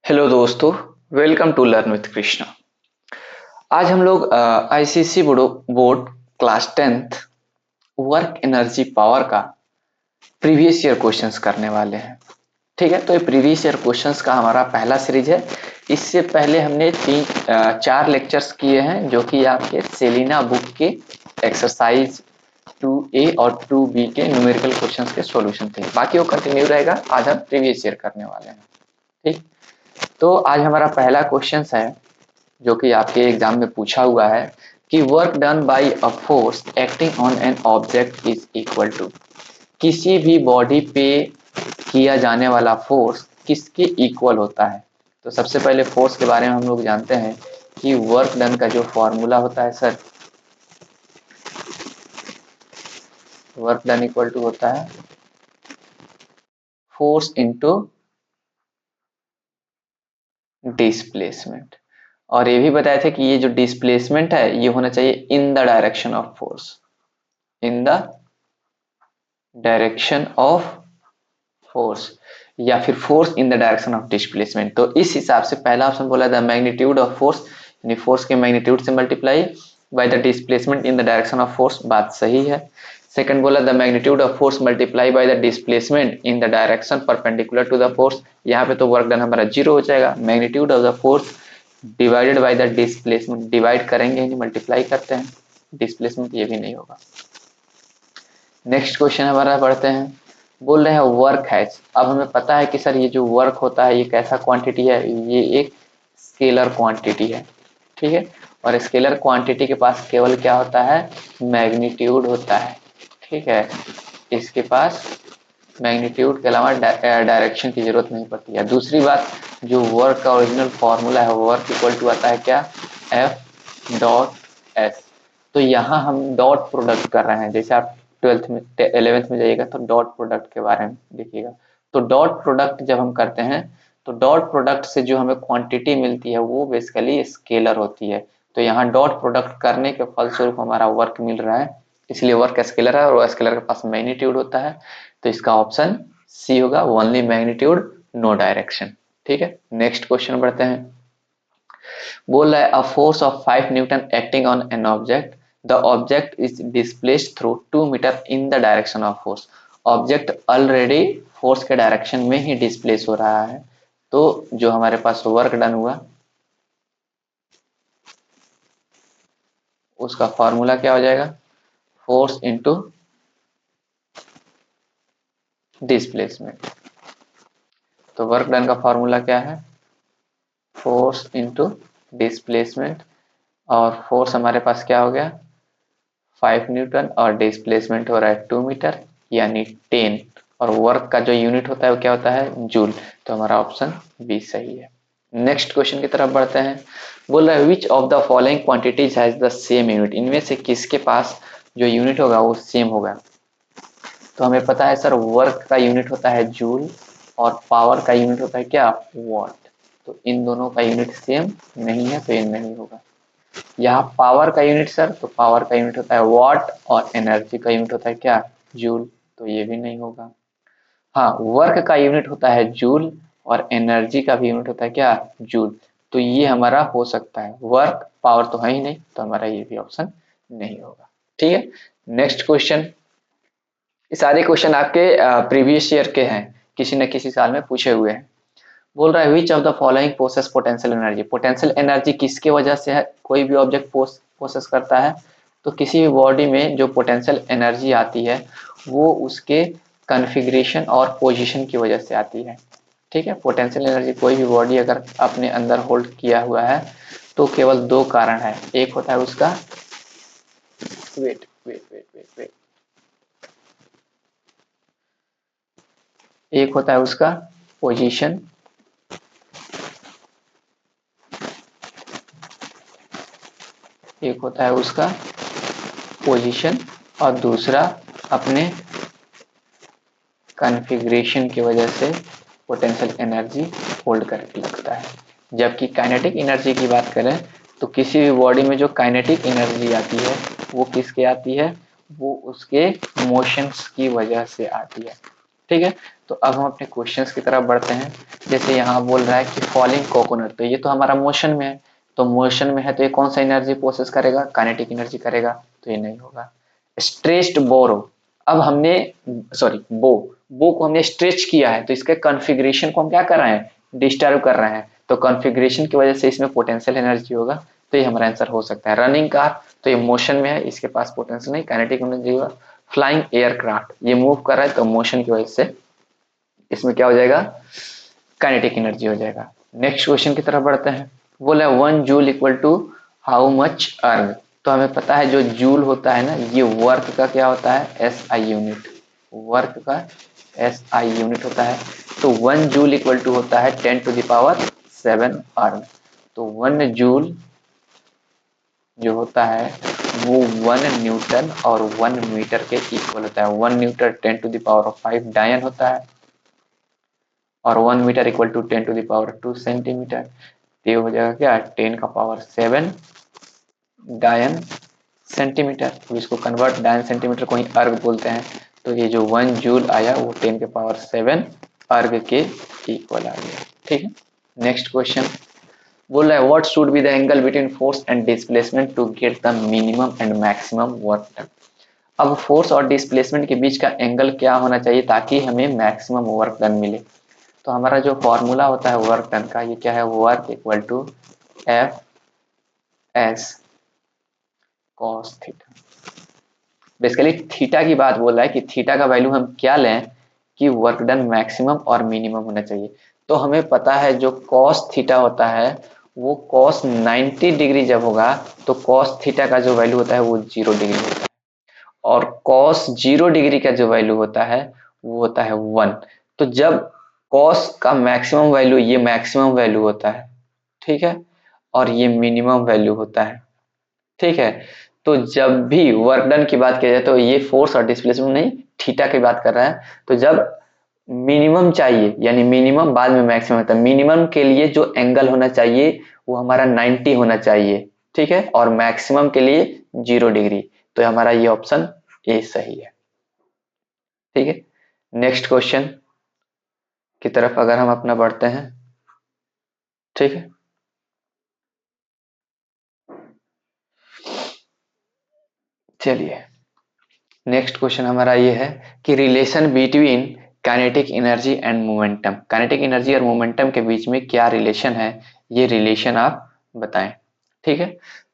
Hello दोस्तों, welcome to learn with Krishna. आज हम लोग ICC board class 10th work energy power का प्रीवियस ईयर क्वेश्चंस करने वाले हैं। ठीक है, तो ये प्रीवियस ईयर क्वेश्चंस का हमारा पहला सीरीज है। इससे पहले हमने चार लेक्चर्स किए हैं जो कि आपके सेलिना बुक के एक्सरसाइज 2A और 2B के न्यूमेरिकल क्वेश्चंस के सॉल्यूशन थे। बाकी वो कंटिन्यू रहेगा। आज हम प्रीवियस ईयर करने वाले हैं। ठीक, तो आज हमारा पहला क्वेश्चन है जो कि आपके एग्जाम में पूछा हुआ है कि work done by a force acting on an object is equal to. किसी भी बॉडी पे किया जाने वाला फोर्स किसके इक्वल होता है। तो सबसे पहले फोर्स के बारे में हम लोग जानते हैं कि वर्क डन का जो फॉर्मूला होता है sir, work done equal to होता है फोर्स इनटू डिस्प्लेसमेंट। और ये भी बताया था कि ये जो डिस्प्लेसमेंट है ये होना चाहिए in the direction of force, in the direction of force या फिर force in the direction of displacement. तो इस हिसाब से पहला ऑप्शन बोला द मैग्नीट्यूड ऑफ फोर्स, यानी फोर्स के मैग्नीट्यूड से multiply by the displacement in the direction of force, बात सही है। सेकंड बोला the magnitude of force multiply by the displacement in the direction perpendicular to the force. यहाँ पे तो वर्क डन हमारा जीरो हो जाएगा। Magnitude of the force divided by the displacement, divide करेंगे नहीं मल्टीप्लाई करते हैं, डिस्प्लेसमेंट ये भी नहीं होगा। नेक्स्ट क्वेश्चन हमारा पढ़ते हैं। बोल रहे हैं वर्क हैज। अब हमें पता है कि सर ये जो वर्क होता है ये कैसा क्वांटिटी है, ये एक स्केलर क्वांटिटी है। ठीक है, और स्केलर क्वांटिटी के पास केवल क्या होता है, मैग्नीट्यूड होता है। ठीक है, इसके पास मैग्नीट्यूड के अलावा डायरेक्शन की जरूरत नहीं पड़ती है। दूसरी बात, जो वर्क का ओरिजिनल फॉर्मूला है वर्क इक्वल टू आता है क्या, एफ डॉट एस। तो यहाँ हम डॉट प्रोडक्ट कर रहे हैं। जैसे आप 12th में 11th में जाइएगा तो डॉट प्रोडक्ट के बारे में देखिएगा। तो डॉट प्रोडक्ट जब हम करते हैं तो डॉट प्रोडक्ट से जो हमें क्वांटिटी मिलती है वो बेसिकली स्केलर होती है। तो यहाँ डॉट प्रोडक्ट करने के फलस्वरूप हमारा वर्क मिल रहा है, इसलिए वर्क स्केलर है और स्केलर के पास मैग्नीट्यूड होता है। तो इसका ऑप्शन सी होगा, ओनली मैग्नीट्यूड नो डायरेक्शन। ठीक है, नेक्स्ट क्वेश्चन बढ़ते हैं। बोल रहा है a force of 5 newton acting on an object, the object is displaced through 2 metre in the direction of force. Object already force के डायरेक्शन में ही डिस्प्लेस हो रहा है। तो जो हमारे पास वर्क डन हुआ उसका फॉर्मूला क्या हो जाएगा, फोर्स इनटू डिस्प्लेसमेंट। तो वर्क डन का फॉर्मूला क्या है, फोर्स इनटू डिस्प्लेसमेंट। और फोर्स हमारे पास क्या हो गया 5 न्यूटन और डिस्प्लेसमेंट हो रहा है 2 मीटर यानी 10। और वर्क का जो यूनिट होता है वो क्या होता है, जूल। तो हमारा ऑप्शन बी सही है। नेक्स्ट क्वेश्चन की तरफ बढ़ते हैं। बोल रहा है which of the following quantities has the same unit. इनमें से किसके पास जो यूनिट होगा वो सेम होगा। तो हमें पता है सर वर्क का यूनिट होता है जूल और पावर का यूनिट होता है क्या, वॉट। तो इन दोनों का यूनिट सेम नहीं है तो ये नहीं होगा। यहाँ पावर का यूनिट सर, तो पावर का यूनिट होता है वॉट और एनर्जी का यूनिट होता है क्या, जूल। तो ये भी नहीं होगा। हाँ, वर्क का यूनिट होता है जूल और एनर्जी का भी यूनिट होता है क्या, जूल। तो ये हमारा हो सकता है, वर्क पावर तो है ही नहीं तो हमारा ये भी ऑप्शन नहीं होगा। ठीक है, नेक्स्ट क्वेश्चन। ये सारे क्वेश्चन आपके प्रीवियस ईयर के हैं, किसी न किसी साल में पूछे हुए हैं। बोल रहा है which of the following possess potential energy. Potential energy किसके वजह से है, कोई भी ऑब्जेक्ट पोसेस करता है तो किसी भी बॉडी में जो पोटेंशियल एनर्जी आती है वो उसके कॉन्फ़िगरेशन और पोजीशन की वजह से आती है। ठीक है, पोटेंशियल एनर्जी कोई भी बॉडी अगर अपने अंदर होल्ड किया हुआ है तो केवल दो कारण है। एक होता है उसका weight weight weight weight weight एक होता है उसका पोजीशन, एक होता है उसका पोजीशन और दूसरा अपने कॉन्फ़िगरेशन की वजह से पोटेंशियल एनर्जी होल्ड करके लगता है। जबकि काइनेटिक एनर्जी की बात करें तो किसी भी बॉडी में जो काइनेटिक एनर्जी आती है वो किसके आती है, वो उसके मोशंस की वजह से आती है। ठीक है, तो अब हम अपने क्वेश्चंस की तरफ बढ़ते हैं। जैसे यहाँ बोल रहा है कि फॉलिंग कोकोनट, तो ये तो हमारा मोशन में है, तो मोशन में है तो ये कौन सा एनर्जी प्रोसेस करेगा, काइनेटिक एनर्जी करेगा, तो ये नहीं होगा। स्ट्रेच्ड बोरो, अब हमने सॉरी बो को हमने स्ट्रेच किया है, तो इसके कॉन्फ़िगरेशन को हम क्या कर रहे हैं, डिस्टर्ब कर रहे हैं, तो कॉन्फ़िगरेशन की वजह से इसमें पोटेंशियल एनर्जी होगा, तो ये हमारा आंसर हो सकता है। रनिंग कार, तो ये मोशन में है, इसके पास पोटेंशियल नहीं, काइनेटिक एनर्जी होगा। फ्लाइंग एयरक्राफ्ट, ये मूव कर रहा है तो मोशन की वजह से इसमें क्या हो जाएगा, काइनेटिक एनर्जी हो जाएगा। नेक्स्ट क्वेश्चन की तरफ बढ़ते हैं। बोला 1 joule equal to how much erg, तो हमें पता है जो जूल होता है ना, ये वर्क का क्या होता है, एस आई यूनिट, वर्क का एस आई यूनिट होता है। तो 1 जूल इक्वल टू होता है 10⁻7 अर्ग, तो 1 जूल जो होता है वो 1 न्यूटन और 1 मीटर के इक्वल होता है। 1 न्यूटन 10⁻5 डायन होता है, और 1 मीटर इक्वल टू 10⁻2 सेंटीमीटर, तो ये हो जाएगा क्या, 10⁻7 डायन सेंटीमीटर। तो इसको कन्वर्ट, डायन सेंटीमीटर को ही अर्ग बोलते हैं, तो ये जो 1 जूल आया वो 10⁻7 अर्ग के इक्वल आ गया। ठीक है, नेक्स्ट क्वेश्चन बोल रहा है what should be the angle between force and displacement to get the minimum and maximum work done. अब फोर्स और डिस्प्लेसमेंट के बीच का एंगल क्या होना चाहिए ताकि हमें मैक्सिमम वर्क डन मिले। तो हमारा जो फॉर्मूला होता है वर्क डन का, ये क्या है, work equal to F S cos theta. Basically theta की बात बोल रहा है कि थीटा का वैल्यू हम क्या लें कि वर्क डन मैक्सिमम और मिनिमम होना चाहिए। तो हमें पता है जो कॉस थीटा होता है वो कॉस 90 डिग्री जब होगा तो कॉस थीटा का जो वैल्यू होता है वो 0 डिग्री होता है, और कॉस 0 डिग्री का जो वैल्यू होता है वो होता है 1। तो जब कॉस का मैक्सिमम वैल्यू, ये मैक्सिमम वैल्यू होता है, ठीक है, और ये मिनिमम वैल्यू होता है, ठीक है। तो जब भी वर्क डन की बात की जाए तो ये फोर्स और डिस्प्लेसमेंट नहीं, थीटा की बात कर रहा है। तो जब मिनिमम चाहिए, यानी मिनिमम बाद में मैक्सिमम होता है, मिनिमम के लिए जो एंगल होना चाहिए वो हमारा 90 होना चाहिए, ठीक है, और मैक्सिमम के लिए 0 डिग्री। तो हमारा ये ऑप्शन ए सही है। ठीक है, नेक्स्ट क्वेश्चन की तरफ अगर हम अपना बढ़ते हैं, ठीक है, चलिए नेक्स्ट क्वेश्चन हमारा ये है कि relation between kinetic energy and momentum, kinetic energy और मोमेंटम के बीच में क्या रिलेशन है, ये रिलेशन आप बताएं। ठीक है,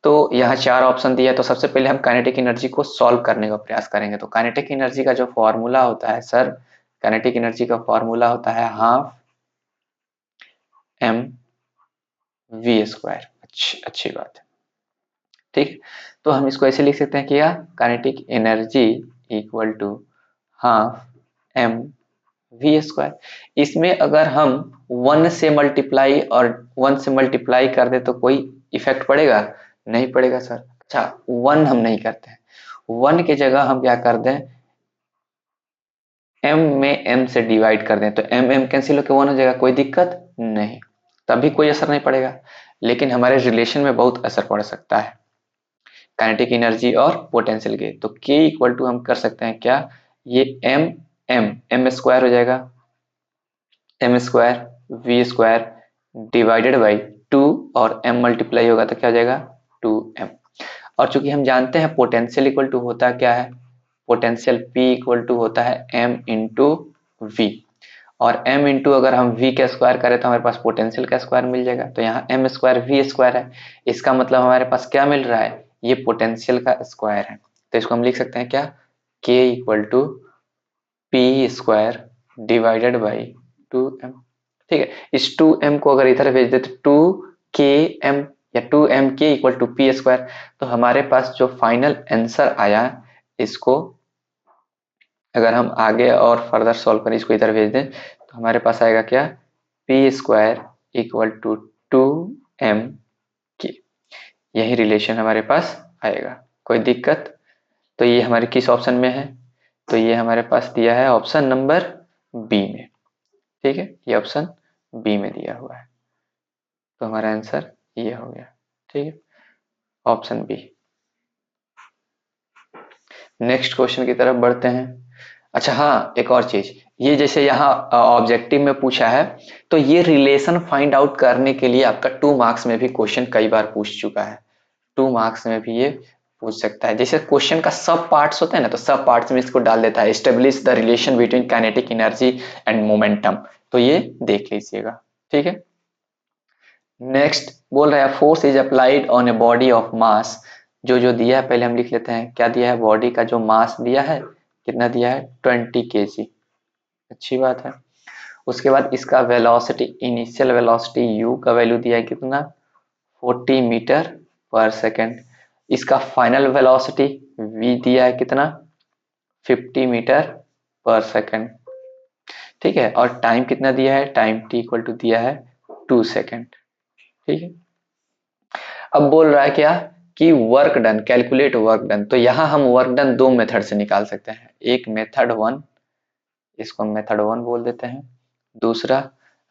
तो यहाँ 4 ऑप्शन दिया, तो सबसे पहले हम काइनेटिक एनर्जी को सॉल्व करने का प्रयास करेंगे। तो काइनेटिक एनर्जी का जो फॉर्मूला होता है सर, काइनेटिक एनर्जी का फॉर्मूला होता है हाफ एम वी स्क्वायर। अच्छी बात है, ठीक है। तो हम इसको ऐसे लिख सकते हैं कि kinetic energy equal to half M V square. इसमें अगर हम 1 से मल्टीप्लाई और 1 से मल्टीप्लाई कर दे तो कोई इफेक्ट पड़ेगा, नहीं पड़ेगा सर। अच्छा, 1 हम नहीं करते हैं, 1 की जगह हम क्या कर दें, m में m से डिवाइड कर दें, तो m कैंसिल होकर 1 हो जाएगा, कोई दिक्कत नहीं, तभी कोई असर नहीं पड़ेगा। लेकिन हमारे रिलेशन में बहुत असर पड़ सकता है काइनेटिक एनर्जी और पोटेंशियल के। तो k इक्वल टू हम कर सकते हैं क्या, ये m स्क्वायर हो जाएगा, M square V square divided by 2, और m मल्टीप्लाई होगा तो क्या हो जाएगा 2m। और चूंकि हम जानते हैं पोटेंशियल इक्वल टू होता क्या है, पोटेंशियल P इक्वल टू होता है m इंटू वी, और m इंटू अगर हम v का स्क्वायर करें तो हमारे पास पोटेंशियल का स्क्वायर मिल जाएगा। तो यहाँ m स्क्वायर वी स्क्वायर है, इसका मतलब हमारे पास क्या मिल रहा है, ये पोटेंशियल का स्क्वायर है। तो इसको हम लिख सकते हैं क्या, k equal to P square divided by 2m। ठीक है, इस 2m को अगर इधर भेज दे तो 2km या 2mk equal to P square. तो हमारे पास जो फाइनल आंसर आया, इसको अगर हम आगे और फर्दर सॉल्व करें, इसको इधर भेज दें तो हमारे पास आएगा क्या, P square equal to 2mk, यही रिलेशन हमारे पास आएगा, कोई दिक्कत। तो ये हमारे किस ऑप्शन में है, तो ये हमारे पास दिया है ऑप्शन नंबर बी में। ठीक है, ये ऑप्शन बी में दिया हुआ है, तो हमारा आंसर ये हो गया। ठीक है, ऑप्शन बी। नेक्स्ट क्वेश्चन की तरफ बढ़ते हैं। अच्छा हाँ, एक और चीज, ये जैसे यहाँ ऑब्जेक्टिव में पूछा है, तो ये रिलेशन फाइंड आउट करने के लिए आपका 2 मार्क्स में भी क्वेश्चन कई बार पूछ चुका है। 2 मार्क्स में भी ये पूछ सकता है। जैसे क्वेश्चन का सब पार्ट्स होता है ना, तो सब पार्ट्स में इसको डाल देता है, establish the relation between kinetic energy and momentum, तो ये देख लीजिएगा। ठीक है, नेक्स्ट बोल रहा है force is applied on a body of मास। जो जो दिया है पहले हम लिख लेते हैं, क्या दिया है, बॉडी का जो मास दिया है, कितना दिया है, 20 kg। अच्छी बात है। उसके बाद इसका वेलोसिटी, इनिशियल वेलोसिटी u का वैल्यू दिया है कितना, 40 मीटर पर सेकेंड। इसका फाइनल वेलोसिटी v दिया है कितना, 50 मीटर पर सेकेंड। ठीक है, और टाइम कितना दिया है, टाइम t इक्वल टू दिया है 2 सेकेंड। ठीक है, अब बोल रहा है क्या कि work done, calculate work done. तो यहाँ हम वर्क डन 2 मेथड से निकाल सकते हैं। एक मेथड 1, इसको हम मेथड 1 बोल देते हैं। दूसरा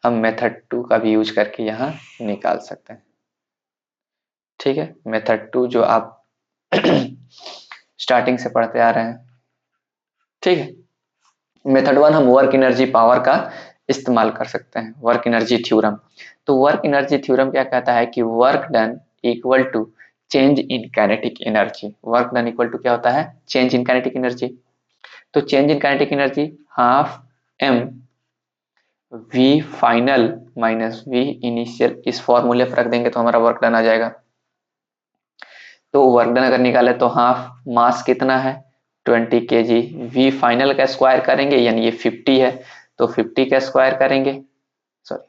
हम मेथड 2 का भी यूज करके यहाँ निकाल सकते हैं। ठीक है, मेथड 2 जो आप स्टार्टिंग से पढ़ते आ रहे हैं। ठीक है, मेथड 1 हम वर्क एनर्जी पावर का इस्तेमाल कर सकते हैं, वर्क एनर्जी थ्योरम। तो वर्क एनर्जी थ्योरम क्या कहता है कि work done equal to change in kinetic energy. Work done equal to क्या होता है, चेंज इन काइनेटिक एनर्जी। तो change in kinetic energy half m v final minus v initial, इस फॉर्मूले पर रख देंगे तो हमारा वर्क डन आ जाएगा। तो वर्क डन अगर निकाले तो हाफ मास कितना है, 20 kg, v फाइनल का स्क्वायर करेंगे यानी ये 50 है, तो 50 का स्क्वायर करेंगे, सॉरी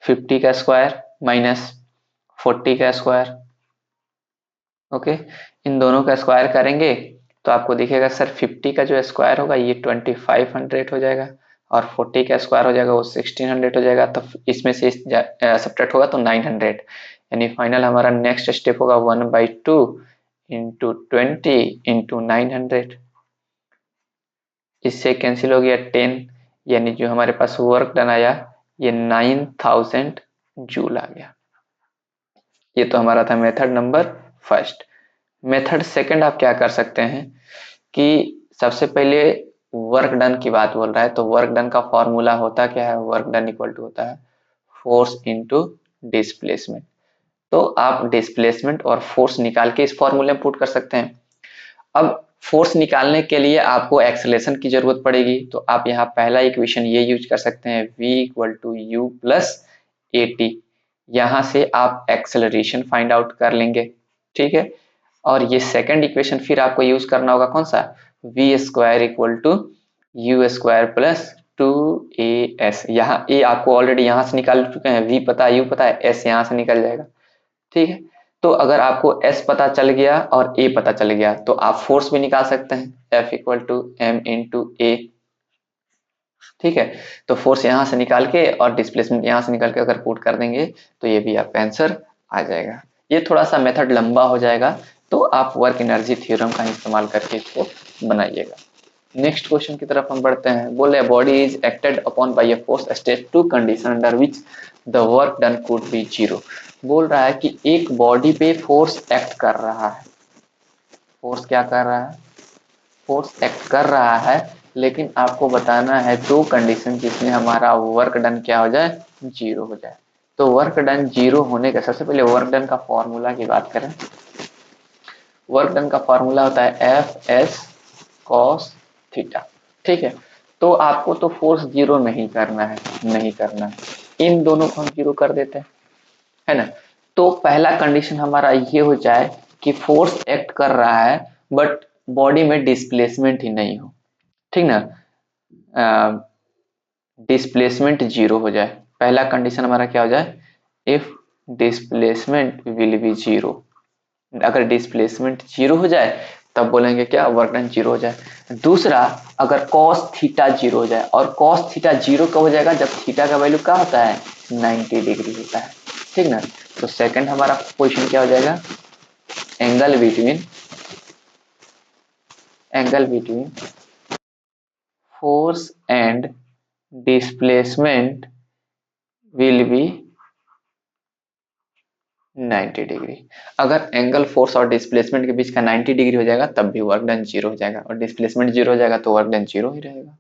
50 का स्क्वायर माइनस 40 का स्क्वायर। ओके, इन दोनों का स्क्वायर करेंगे तो आपको दिखेगा सर 50 का जो स्क्वायर होगा ये 2500 हो जाएगा, और 40 का स्क्वायर हो जाएगा वो 1600 हो जाएगा। तो इसमें से सब्ट्रैक्ट होगा तो 900, यानी फाइनल हमारा नेक्स्ट स्टेप होगा 1/2 इंटू 20 इंटू 900। इससे कैंसिल हो गया 10, यानी जो हमारे पास वर्क डन आया ये 9000 जूल आ गया। ये तो हमारा था method number first. Method second आप क्या कर सकते हैं कि सबसे पहले वर्क डन की बात बोल रहा है, तो वर्क डन का फॉर्मूला होता क्या है, वर्क डन इक्वल टू होता है फोर्स इनटू डिस्प्लेसमेंट। तो आप डिस्प्लेसमेंट और फोर्स निकाल के इस फॉर्मूले में पुट कर सकते हैं। अब फोर्स निकालने के लिए आपको एक्सेलरेशन की जरूरत पड़ेगी, तो आप यहाँ पहला इक्वेशन ये यूज कर सकते हैं, v equal to U plus A T. यहाँ से आप एक्सेलरेशन फाइंड आउट कर लेंगे। ठीक है, और ये सेकंड इक्वेशन फिर आपको यूज करना होगा कौन सा, V square equal to U square plus 2as। यहाँ ए आपको ऑलरेडी यहाँ से निकाल चुके हैं, v पता है, u पता है, s यहाँ से निकल जाएगा। ठीक है, तो अगर आपको s पता चल गया और a पता चल गया तो आप फोर्स भी निकाल सकते हैं, F equal to m into a. ठीक है, तो फोर्स यहाँ से निकाल के और डिस्प्लेसमेंट यहाँ से निकाल के अगर पुट कर देंगे तो ये भी आपका आंसर आ जाएगा। ये थोड़ा सा मेथड लंबा हो जाएगा, तो आप वर्क एनर्जी थ्योरम का इस्तेमाल करके इसको बनाइएगा। नेक्स्ट क्वेश्चन की तरफ हम बढ़ते हैं। बोले body is acted upon by a force state to condition under which the work done could be zero. बोल रहा है कि एक बॉडी पे फोर्स एक्ट कर रहा है, फोर्स क्या कर रहा है, फोर्स एक्ट कर रहा है, लेकिन आपको बताना है 2 कंडीशन जिसमें हमारा वर्क डन क्या हो जाए, जीरो हो जाए। तो वर्क डन जीरो होने का सबसे पहले वर्क डन का फॉर्मूला की बात करें, वर्क डन का फॉर्मूला होता है एफ एस कॉस थीटा। ठीक है, तो आपको तो फोर्स जीरो नहीं करना है, नहीं करना है, इन दोनों को हम जीरो कर देते हैं, है ना। तो पहला कंडीशन हमारा ये हो जाए कि फोर्स एक्ट कर रहा है बट बॉडी में डिस्प्लेसमेंट ही नहीं हो। ठीक ना, डिस्प्लेसमेंट जीरो हो जाए। पहला कंडीशन हमारा क्या हो जाए, if displacement will be zero. अगर डिस्प्लेसमेंट जीरो हो जाए तब बोलेंगे क्या, वर्क डन जीरो हो जाए। दूसरा, अगर कॉस थीटा जीरो हो जाए, और कॉस थीटा जीरो कब हो जाएगा, जब थीटा का वैल्यू क्या होता है, 90 डिग्री होता है। ठीक ना, तो सेकंड हमारा क्वेश्चन क्या हो जाएगा, angle between, angle between force and displacement will be 90 degree. अगर एंगल फोर्स और डिस्प्लेसमेंट के बीच का 90 डिग्री हो जाएगा तब भी वर्क डन जीरो हो जाएगा, और डिस्प्लेसमेंट जीरो हो जाएगा तो वर्क डन जीरो ही रहेगा।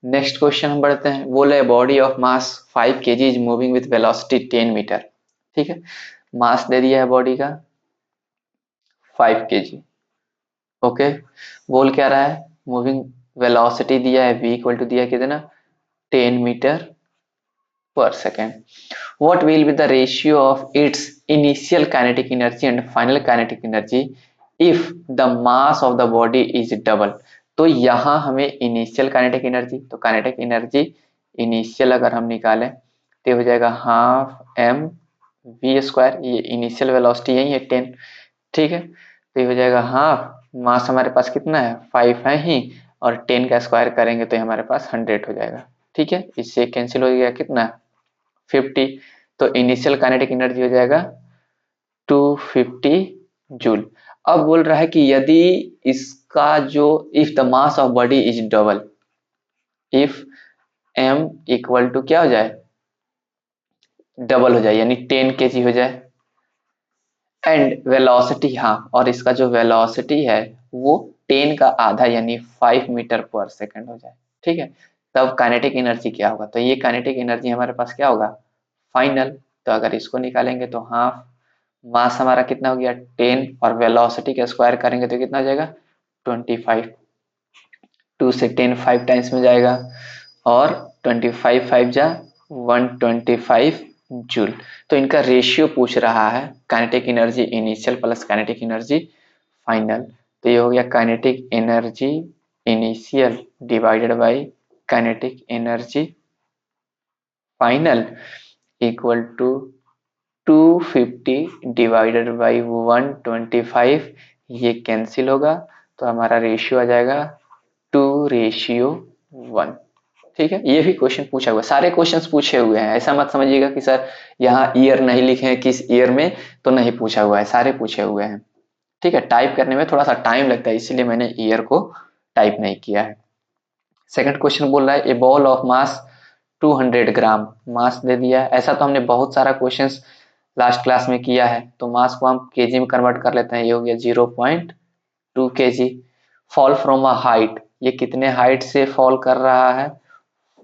नेक्स्ट क्वेश्चन हम बढ़ते हैं। बोले body of mass 5 kg is moving with velocity 10 metre. ठीक है, मास दे दिया है बॉडी का 5 kg। ओके, बोल क्या रहा है, मूविंग वेलोसिटी दिया है v इक्वल टू दिया है कितना, 10 metre per second. What will be the ratio of its initial kinetic energy and final kinetic energy if the mass of the body is double? तो यहाँ हमें इनिशियल काइनेटिक एनर्जी, तो kinetic energy initial अगर हम निकालें तो हो जाएगा हाफ एम वी स्क्वायर, ये इनिशियल वेलोसिटी यही है 10। ठीक है, तो ये हो जाएगा हाफ, मास हमारे पास कितना है 5 है ही, और 10 का स्क्वायर करेंगे तो हमारे पास 100 हो जाएगा। ठीक है, इससे कैंसिल हो गया कितना 50, तो इनिशियल काइनेटिक एनर्जी हो जाएगा 250 जूल। अब बोल रहा है कि यदि इसका जो if the mass of body is double, if m equal to क्या हो जाए, डबल हो जाए यानी 10 kg हो जाए, एंड वेलोसिटी, हाँ, और इसका जो वेलोसिटी है वो 10 का आधा यानी 5 मीटर पर सेकंड हो जाए। ठीक है, तब काइनेटिक एनर्जी क्या होगा, तो ये काइनेटिक एनर्जी हमारे पास क्या होगा फाइनल। तो अगर इसको निकालेंगे तो हाफ, मास हमारा कितना हो गया 10, और वेलोसिटी का स्क्वायर करेंगे तो कितना हो जाएगा 25, 2 से 10 5 टाइम्स में जाएगा, और 25 5 जा 125 जूल। तो इनका रेशियो पूछ रहा है, kinetic energy initial plus kinetic energy final. तो ये हो गया kinetic energy initial divided by kinetic energy final equal to 250 divided by 125, ये कैंसिल होगा तो हमारा रेशियो आ जाएगा 2:1। ठीक है, ये भी क्वेश्चन पूछा हुआ है, सारे क्वेश्चंस पूछे हुए हैं, ऐसा मत समझिएगा कि सर यहाँ ईयर नहीं लिखे हैं किस ईयर में, तो नहीं पूछा हुआ है, सारे पूछे हुए हैं। ठीक है, टाइप करने में थोड़ा सा टाइम लगता है इसलिए मैंने ईयर को टाइप नहीं किया है। सेकंड क्वेश्चन बोल रहा है ए बॉल ऑफ मास 200 ग्राम, मास दे दिया है। ऐसा तो हमने बहुत सारा क्वेश्चंस लास्ट क्लास में किया है, तो मास को हम केजी में कन्वर्ट कर लेते हैं, ये हो गया 0.2 kg। Fall from a height, ये कितने हाइट से फॉल कर रहा है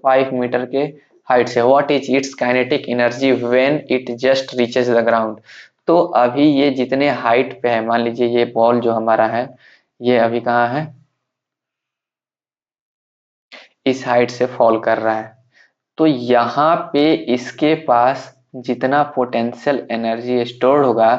5 मीटर के हाइट से। What is it's kinetic energy when it just reaches the ground. तो अभी ये जितने हाइट पे है, मान लीजिए ये बॉल जो हमारा है ये अभी कहाँ है, इस हाइट से फॉल कर रहा है, तो यहाँ पे इसके पास जितना पोटेंशियल एनर्जी स्टोर होगा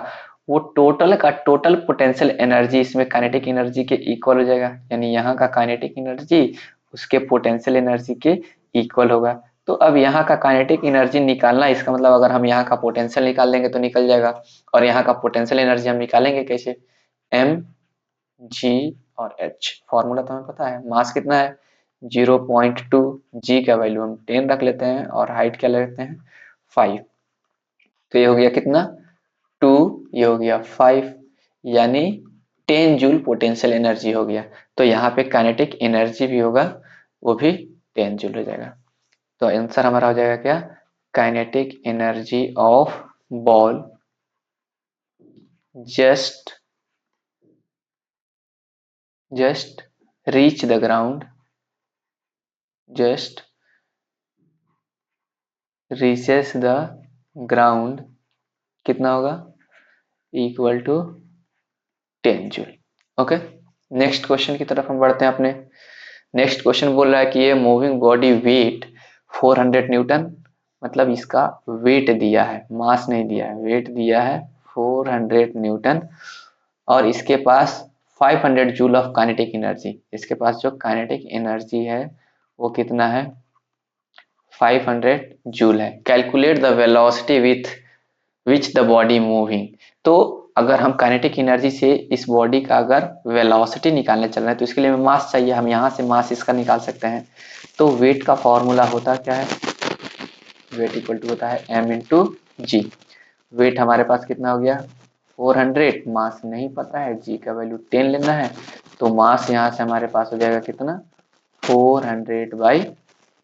वो टोटल का टोटल पोटेंशियल एनर्जी इसमें काइनेटिक एनर्जी के इक्वल हो जाएगा, यानी यहाँ का काइनेटिक एनर्जी उसके पोटेंशियल एनर्जी के इक्वल होगा। तो अब यहाँ का काइनेटिक एनर्जी निकालना, इसका मतलब अगर हम यहाँ का पोटेंशियल निकाल देंगे तो निकल जाएगा, और यहाँ का पोटेंशियल एनर्जी हम निकालेंगे कैसे, एम जी और एच, फॉर्मूला तो हमें पता है। मास कितना है 0.2, जी का वैल्यू हम 10 रख लेते हैं और हाइट क्या लेते हैं 5, तो ये हो गया कितना 2, ये हो गया 5, यानी 10 जूल पोटेंशियल एनर्जी हो गया। तो यहाँ पे काइनेटिक एनर्जी भी होगा, वो भी 10 जूल हो जाएगा। तो आंसर हमारा हो जाएगा क्या, kinetic energy of ball just reach the ground, just reaches the ground, कितना होगा equal to 10 joule. Okay, next question की तरफ हम बढ़ते हैं अपने। नेक्स्ट क्वेश्चन बोल रहा है कि ये मूविंग बॉडी वेट 400 न्यूटन, मतलब इसका वेट दिया है, मास नहीं दिया है, वेट दिया है 400 न्यूटन, और इसके पास 500 जूल ऑफ काइनेटिक एनर्जी, इसके पास जो काइनेटिक एनर्जी है वो कितना है 500 जूल है। Calculate the velocity with which the body moving. तो अगर हम काइनेटिक एनर्जी से इस बॉडी का अगर वेलोसिटी निकालने चल रहे हैं तो इसके लिए मास चाहिए, हम यहाँ से मास इसका निकाल सकते हैं। तो वेट का फॉर्मूला होता क्या है, वेट इक्वल टू होता है m इंटू जी। वेट हमारे पास कितना हो गया 400, मास नहीं पता है, जी का वैल्यू 10 लेना है, तो मास यहाँ से हमारे पास हो जाएगा कितना 400 बाई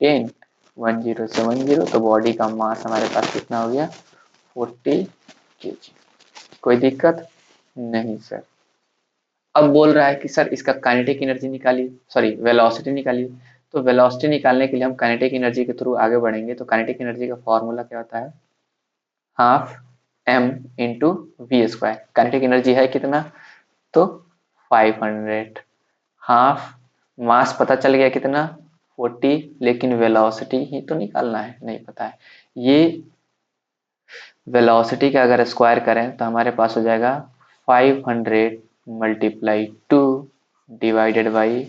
10, 10 से 10, तो बॉडी का मास हमारे पास कितना हो गया 40 kg। कोई दिक्कत नहीं सर। अब बोल रहा है कि सर इसका काइनेटिक एनर्जी निकालिए, सॉरी वेलोसिटी निकालिए। तो वेलोसिटी निकालने के लिए हम काइनेटिक एनर्जी के थ्रू आगे बढ़ेंगे। तो काइनेटिक एनर्जी का फॉर्मूला क्या होता है, half m into V square. Kinetic energy है कितना, तो 500। हाफ मास पता चल गया कितना 40, लेकिन वेलोसिटी ही तो निकालना है, नहीं पता है। ये वेलोसिटी का अगर स्क्वायर करें तो हमारे पास हो जाएगा 500 मल्टीप्लाई 2 डिवाइडेड बाई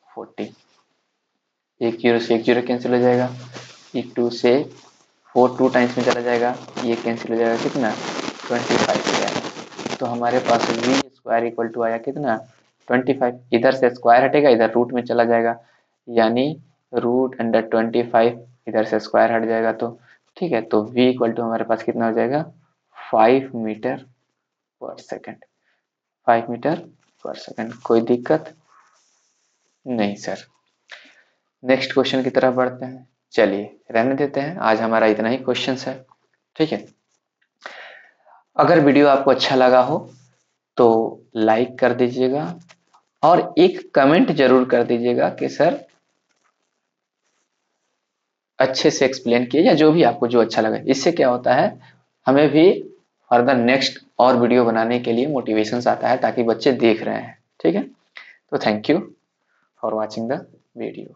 40। एक जीरो से एक जीरो कैंसिल हो जाएगा, ये 2 से 4 2 टाइम्स में चला जाएगा, ये कैंसिल हो जाएगा कितना 25 हो जाएगा। तो हमारे पास वी स्क्वायर इक्वल टू आया कितना 25। इधर से स्क्वायर हटेगा, इधर रूट में चला जाएगा, यानी रूट अंडर 25, इधर से स्क्वायर हट जाएगा। तो ठीक है, तो v इक्वल टू हमारे पास कितना हो जाएगा 5 मीटर पर सेकेंड। 5 मीटर पर सेकेंड, कोई दिक्कत नहीं सर। नेक्स्ट क्वेश्चन की तरफ बढ़ते हैं। चलिए रहने देते हैं, आज हमारा इतना ही क्वेश्चन है, ठीक है। अगर वीडियो आपको अच्छा लगा हो तो लाइक कर दीजिएगा और एक कमेंट जरूर कर दीजिएगा कि सर अच्छे से एक्सप्लेन किए, या जो भी आपको जो अच्छा लगे। इससे क्या होता है, हमें भी फर्दर नेक्स्ट और वीडियो बनाने के लिए मोटिवेशन आता है, ताकि बच्चे देख रहे हैं, ठीक है। तो thank you for watching the video.